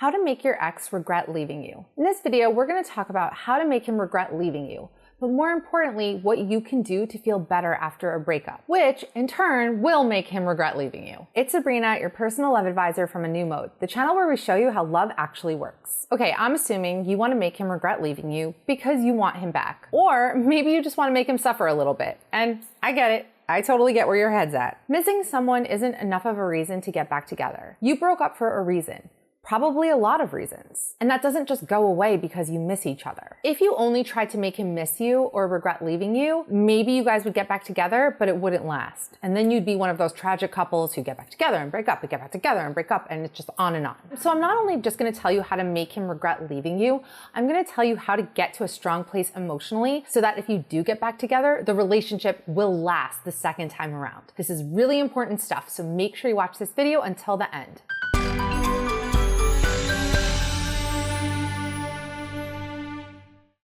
How to make your ex regret leaving you. In this video, we're going to talk about how to make him regret leaving you, but more importantly, what you can do to feel better after a breakup, which in turn will make him regret leaving you. It's Sabrina, your personal love advisor from A New Mode, the channel where we show you how love actually works. Okay, I'm assuming you want to make him regret leaving you because you want him back. Or maybe you just want to make him suffer a little bit. And I get it. I totally get where your head's at. Missing someone isn't enough of a reason to get back together. You broke up for a reason. Probably a lot of reasons. And that doesn't just go away because you miss each other. If you only tried to make him miss you or regret leaving you, maybe you guys would get back together, but it wouldn't last. And then you'd be one of those tragic couples who get back together and break up, and get back together and break up, and it's just on and on. So I'm not only just gonna tell you how to make him regret leaving you, I'm gonna tell you how to get to a strong place emotionally so that if you do get back together, the relationship will last the second time around. This is really important stuff, so make sure you watch this video until the end.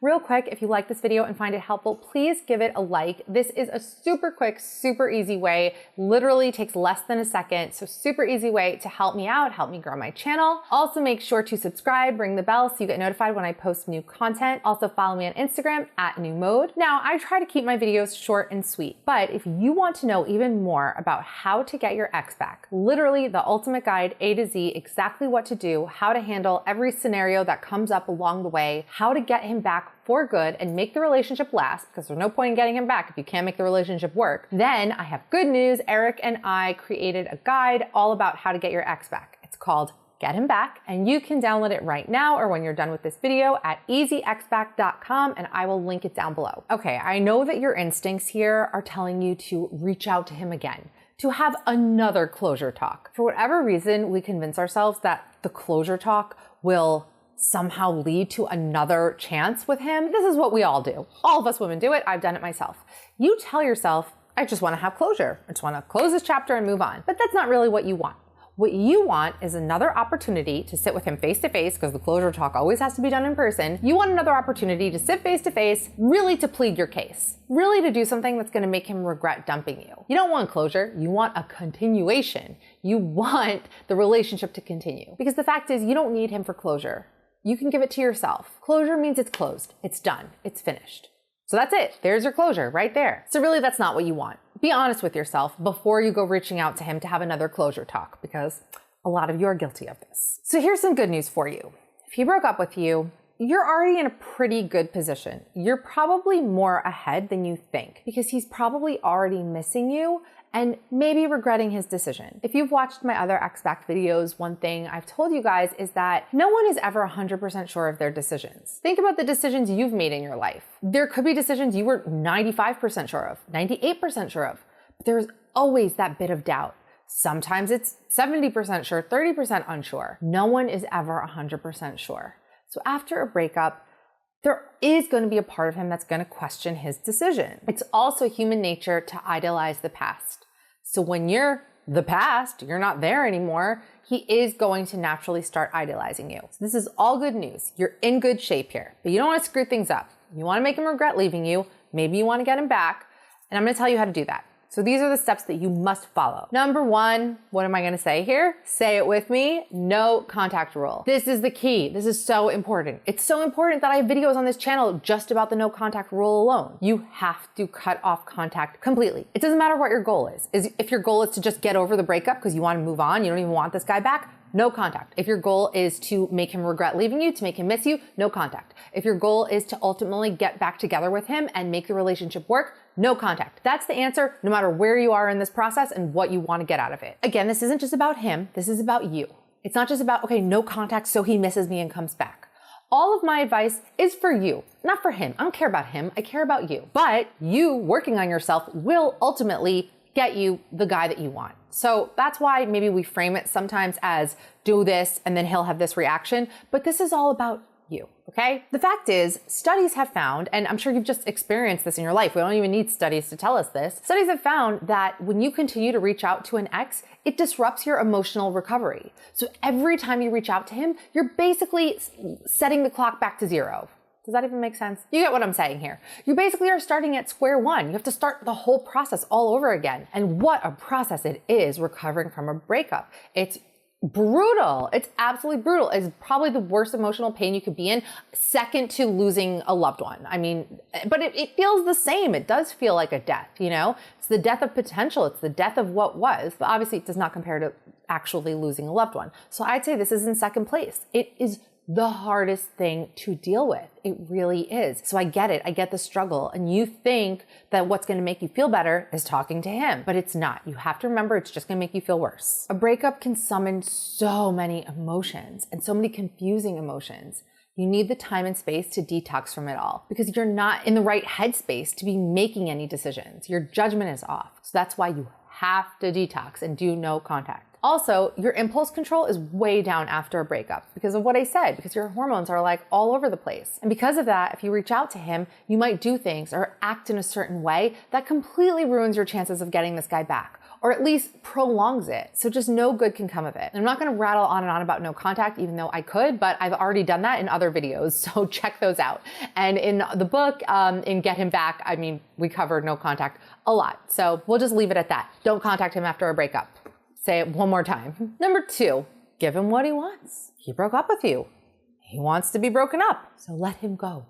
Real quick, if you like this video and find it helpful, please give it a like. This is a super quick, super easy way, literally takes less than a second, so super easy way to help me out, help me grow my channel. Also make sure to subscribe, ring the bell so you get notified when I post new content. Also follow me on Instagram at New Mode. Now, I try to keep my videos short and sweet, but if you want to know even more about how to get your ex back, literally the ultimate guide, A to Z, exactly what to do, how to handle every scenario that comes up along the way, how to get him back for good and make the relationship last, because there's no point in getting him back if you can't make the relationship work, then I have good news. Eric and I created a guide all about how to get your ex back. It's called Get Him Back, and you can download it right now or when you're done with this video at easyexback.com, and I will link it down below. Okay, I know that your instincts here are telling you to reach out to him again, to have another closure talk. For whatever reason, we convince ourselves that the closure talk will somehow lead to another chance with him. This is what we all do. All of us women do it. I've done it myself. You tell yourself, I just want to have closure. I just want to close this chapter and move on. But that's not really what you want. What you want is another opportunity to sit with him face to face, because the closure talk always has to be done in person. You want another opportunity to sit face to face, really to plead your case, really to do something that's going to make him regret dumping you. You don't want closure. You want a continuation. You want the relationship to continue, because the fact is you don't need him for closure. You can give it to yourself. Closure means it's closed, it's done, it's finished. So that's it. There's your closure right there. So really, that's not what you want. Be honest with yourself before you go reaching out to him to have another closure talk, because a lot of you are guilty of this. So here's some good news for you. If he broke up with you, you're already in a pretty good position. You're probably more ahead than you think, because he's probably already missing you and maybe regretting his decision. If you've watched my other ex-back videos, one thing I've told you guys is that no one is ever 100% sure of their decisions. Think about the decisions you've made in your life. There could be decisions you were 95% sure of, 98% sure of, but there's always that bit of doubt. Sometimes it's 70% sure, 30% unsure. No one is ever 100% sure. So after a breakup, there is going to be a part of him that's going to question his decision. It's also human nature to idolize the past. So when you're the past, you're not there anymore, he is going to naturally start idolizing you. So this is all good news. You're in good shape here, but you don't want to screw things up. You want to make him regret leaving you. Maybe you want to get him back. And I'm going to tell you how to do that. So these are the steps that you must follow. Number one, what am I gonna say here? Say it with me, no contact rule. This is the key. This is so important. It's so important that I have videos on this channel just about the no contact rule alone. You have to cut off contact completely. It doesn't matter what your goal is. If your goal is to just get over the breakup because you wanna move on, you don't even want this guy back, no contact. If your goal is to make him regret leaving you, to make him miss you, no contact. If your goal is to ultimately get back together with him and make the relationship work, no contact. That's the answer, no matter where you are in this process and what you want to get out of it. Again, this isn't just about him. This is about you. It's not just about, okay, no contact so he misses me and comes back. All of my advice is for you, not for him. I don't care about him. I care about you. But you working on yourself will ultimately get you the guy that you want. So that's why maybe we frame it sometimes as do this and then he'll have this reaction. But this is all about you, okay? The fact is, studies have found, and I'm sure you've just experienced this in your life, we don't even need studies to tell us this, studies have found that when you continue to reach out to an ex, it disrupts your emotional recovery. So every time you reach out to him, you're basically setting the clock back to zero. Does that even make sense? You get what I'm saying here. You basically are starting at square one. You have to start the whole process all over again. And what a process it is recovering from a breakup. It's brutal. It's absolutely brutal. It's probably the worst emotional pain you could be in, second to losing a loved one. I mean, but it feels the same. It does feel like a death, you know? It's the death of potential. It's the death of what was, but obviously it does not compare to actually losing a loved one. So I'd say this is in second place. It is the hardest thing to deal with. It really is. So I get it. I get the struggle. And you think that what's going to make you feel better is talking to him, but it's not. You have to remember it's just going to make you feel worse. A breakup can summon so many emotions and so many confusing emotions. You need the time and space to detox from it all because you're not in the right headspace to be making any decisions. Your judgment is off. So that's why you have to detox and do no contact. Also, your impulse control is way down after a breakup because of what I said, because your hormones are like all over the place. And because of that, if you reach out to him, you might do things or act in a certain way that completely ruins your chances of getting this guy back, or at least prolongs it. So just no good can come of it. And I'm not gonna rattle on and on about no contact, even though I could, but I've already done that in other videos, so check those out. And in the book, in Get Him Back, I mean, we covered no contact a lot. So we'll just leave it at that. Don't contact him after a breakup. Say it one more time. Number 2, give him what he wants. He broke up with you. He wants to be broken up, so let him go.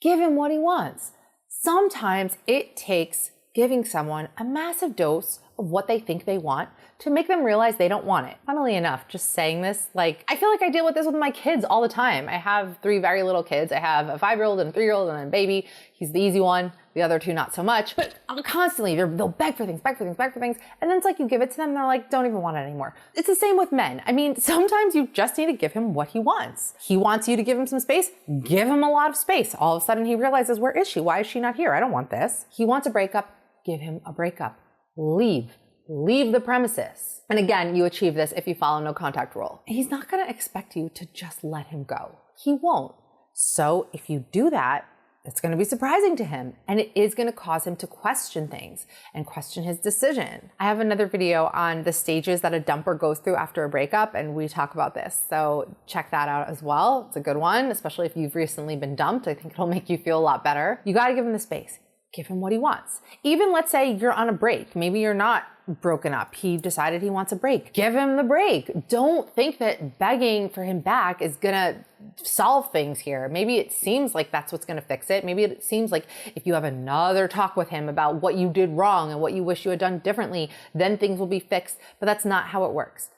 Give him what he wants. Sometimes it takes giving someone a massive dose of what they think they want to make them realize they don't want it. Funnily enough, just saying this, like, I feel like I deal with this with my kids all the time. I have 3 very little kids. I have a 5-year-old and a 3-year-old and a baby. He's the easy one. The other 2, not so much. But constantly, they'll beg for things. And then it's like you give it to them and they're like, don't even want it anymore. It's the same with men. I mean, sometimes you just need to give him what he wants. He wants you to give him some space. Give him a lot of space. All of a sudden he realizes, where is she? Why is she not here? I don't want this. He wants a breakup. Give him a breakup. Leave the premises. And again, you achieve this if you follow no contact rule. He's not going to expect you to just let him go. He won't. So if you do that, it's going to be surprising to him, and it is going to cause him to question things and question his decision. I have another video on the stages that a dumper goes through after a breakup, and we talk about this. So check that out as well. It's a good one, especially if you've recently been dumped. I think it'll make you feel a lot better. You got to give him the space. Give him what he wants. Even let's say you're on a break. Maybe you're not broken up. He decided he wants a break. Give him the break. Don't think that begging for him back is gonna solve things here. Maybe it seems like that's what's gonna fix it. Maybe it seems like if you have another talk with him about what you did wrong and what you wish you had done differently, then things will be fixed. But that's not how it works.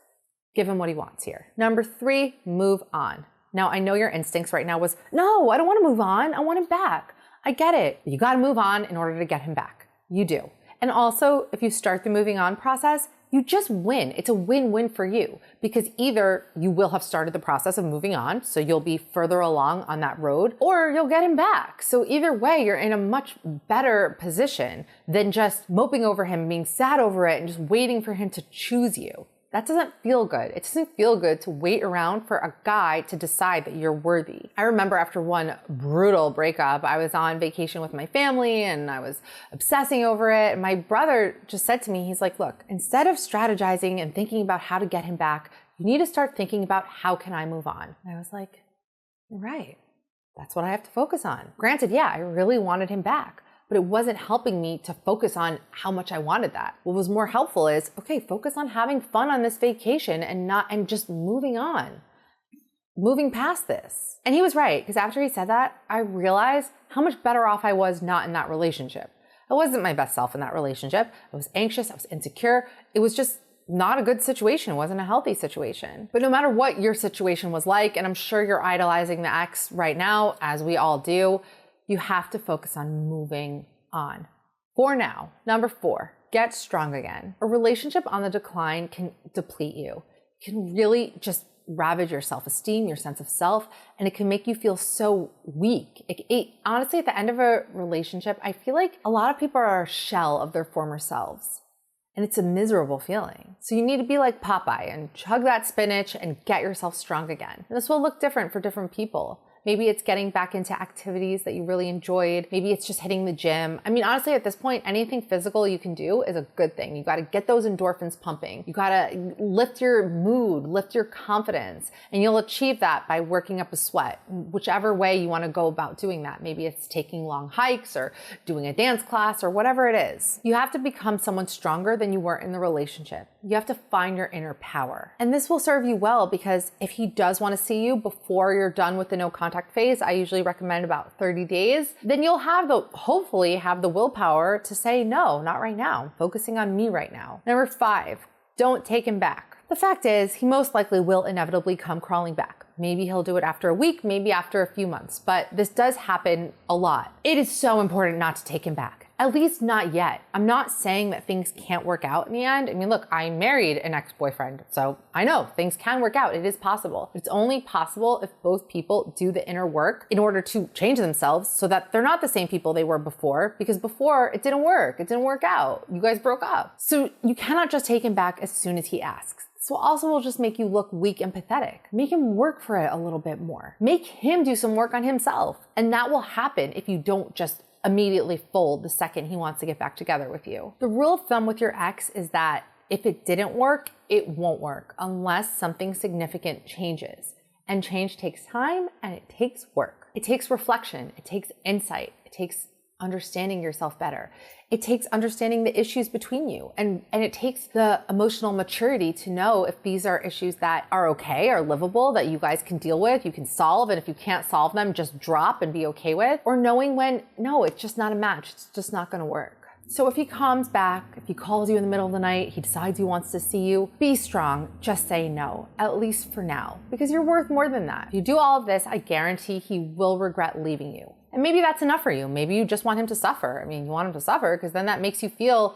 Give him what he wants here. Number 3, move on. Now, I know your instincts right now was, no, I don't want to move on. I want him back. I get it. You got to move on in order to get him back. You do. And also, if you start the moving on process, you just win. It's a win-win for you because either you will have started the process of moving on, so you'll be further along on that road, or you'll get him back. So either way, you're in a much better position than just moping over him, being sad over it, and just waiting for him to choose you. That doesn't feel good. It doesn't feel good to wait around for a guy to decide that you're worthy. I remember after one brutal breakup, I was on vacation with my family and I was obsessing over it. And my brother just said to me, he's like, look, instead of strategizing and thinking about how to get him back, you need to start thinking about how can I move on? And I was like, you're right. That's what I have to focus on. Granted, yeah, I really wanted him back, but it wasn't helping me to focus on how much I wanted that. What was more helpful is, okay, focus on having fun on this vacation and just moving on, moving past this. And he was right, because after he said that, I realized how much better off I was not in that relationship. I wasn't my best self in that relationship. I was anxious, I was insecure. It was just not a good situation. It wasn't a healthy situation. But no matter what your situation was like, and I'm sure you're idolizing the ex right now, as we all do, you have to focus on moving on. For now, number 4, get strong again. A relationship on the decline can deplete you. It can really just ravage your self-esteem, your sense of self, and it can make you feel so weak. Honestly, at the end of a relationship, I feel like a lot of people are a shell of their former selves. And it's a miserable feeling. So you need to be like Popeye and chug that spinach and get yourself strong again. And this will look different for different people. Maybe it's getting back into activities that you really enjoyed. Maybe it's just hitting the gym. I mean, honestly, at this point, anything physical you can do is a good thing. You got to get those endorphins pumping. You got to lift your mood, lift your confidence, and you'll achieve that by working up a sweat, whichever way you want to go about doing that. Maybe it's taking long hikes or doing a dance class or whatever it is. You have to become someone stronger than you were in the relationship. You have to find your inner power. And this will serve you well because if he does want to see you before you're done with the no contact phase, I usually recommend about 30 days, then you'll hopefully have the willpower to say, no, not right now. I'm focusing on me right now. Number 5, don't take him back. The fact is, he most likely will inevitably come crawling back. Maybe he'll do it after a week, maybe after a few months, but this does happen a lot. It is so important not to take him back. At least not yet. I'm not saying that things can't work out in the end. I mean, look, I married an ex-boyfriend, so I know things can work out. It is possible. It's only possible if both people do the inner work in order to change themselves so that they're not the same people they were before, because before it didn't work. It didn't work out. You guys broke up. So you cannot just take him back as soon as he asks. So also will just make you look weak and pathetic. Make him work for it a little bit more. Make him do some work on himself. And that will happen if you don't just immediately fold the second he wants to get back together with you. The rule of thumb with your ex is that if it didn't work, it won't work unless something significant changes. And change takes time and it takes work. It takes reflection. It takes insight. It takes understanding yourself better. It takes understanding the issues between you. And it takes the emotional maturity to know if these are issues that are okay, are livable, that you guys can deal with, you can solve. And if you can't solve them, just drop and be okay with. Or knowing when, no, it's just not a match. It's just not going to work. So if he comes back, if he calls you in the middle of the night, he decides he wants to see you, be strong. Just say no, at least for now, because you're worth more than that. If you do all of this, I guarantee he will regret leaving you. And maybe that's enough for you. Maybe you just want him to suffer. I mean, you want him to suffer because then that makes you feel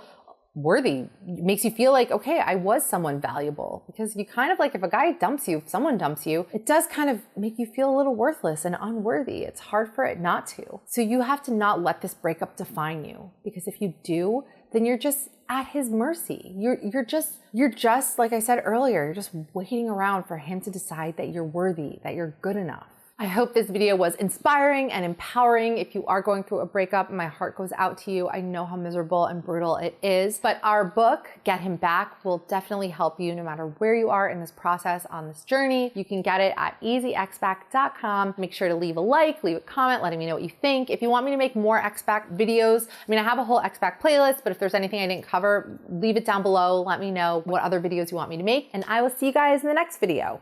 worthy. It makes you feel like, okay, I was someone valuable. Because you kind of like, if a guy dumps you, if someone dumps you, it does kind of make you feel a little worthless and unworthy. It's hard for it not to. So you have to not let this breakup define you. Because if you do, then you're just at his mercy. You're just, like I said earlier, you're just waiting around for him to decide that you're worthy, that you're good enough. I hope this video was inspiring and empowering. If you are going through a breakup, my heart goes out to you. I know how miserable and brutal it is, but our book, Get Him Back, will definitely help you no matter where you are in this process, on this journey. You can get it at easyexpac.com. Make sure to leave a like, leave a comment, letting me know what you think. If you want me to make more expac videos, I mean, I have a whole expac playlist, but if there's anything I didn't cover, leave it down below. Let me know what other videos you want me to make, and I will see you guys in the next video.